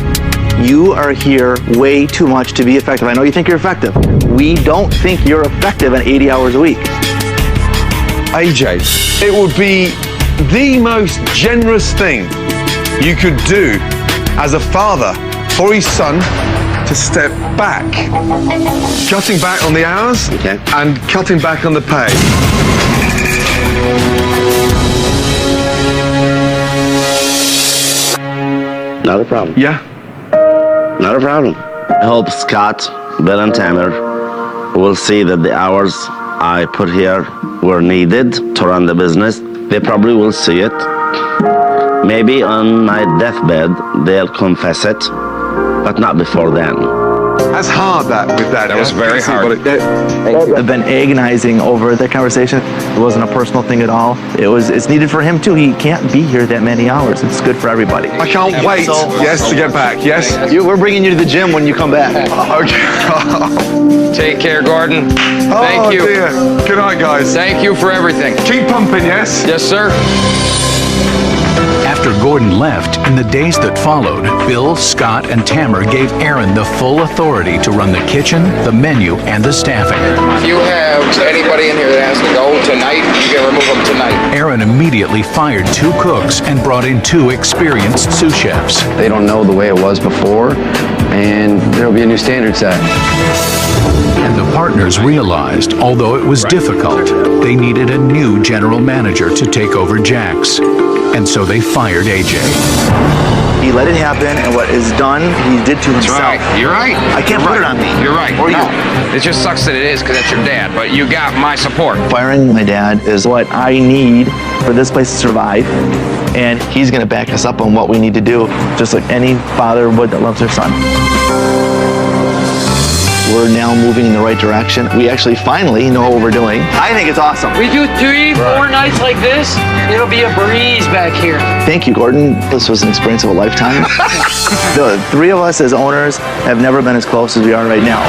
you are here way too much to be effective. I know you think you're effective. We don't think you're effective at 80 hours a week. AJ, it would be the most generous thing you could do as a father for his son to step back. Cutting back on the hours and cutting back on the pay. Not a problem. Yeah? Not a problem. I hope Scott, Bill, and Tamer will see that the hours I put here were needed to run the business. They probably will see it. Maybe on my deathbed they'll confess it, but not before then. That's hard, that, with that. That was very hard. I've been agonizing over that conversation. It wasn't a personal thing at all. It's needed for him too. He can't be here that many hours. It's good for everybody. I can't wait, to get back, yes? We're bringing you to the gym when you come back. Okay. Take care, Gordon. Thank you. Dear. Good night, guys. Thank you for everything. Keep pumping, yes? Yes, sir. After Gordon left, in the days that followed, Bill, Scott, and Tamer gave Aaron the full authority to run the kitchen, the menu, and the staffing. If you have anybody in here that has to go tonight, you can remove them tonight. Aaron immediately fired 2 cooks and brought in 2 experienced sous chefs. They don't know the way it was before, and there'll be a new standard set. And the partners realized, although it was difficult, they needed a new general manager to take over Jack's. And so they fired AJ. He let it happen, and what is done, he did to himself. That's right. You're right. I can't put it on me. You're right. Or No. you. It just sucks that it is because that's your dad, but you got my support. Firing my dad is what I need for this place to survive, and he's going to back us up on what we need to do, just like any father would that loves their son. We're now moving in the right direction. We actually finally know what we're doing. I think it's awesome. We do 3, 4 nights like this, it'll be a breeze back here. Thank you, Gordon. This was an experience of a lifetime. The 3 of us as owners have never been as close as we are right now.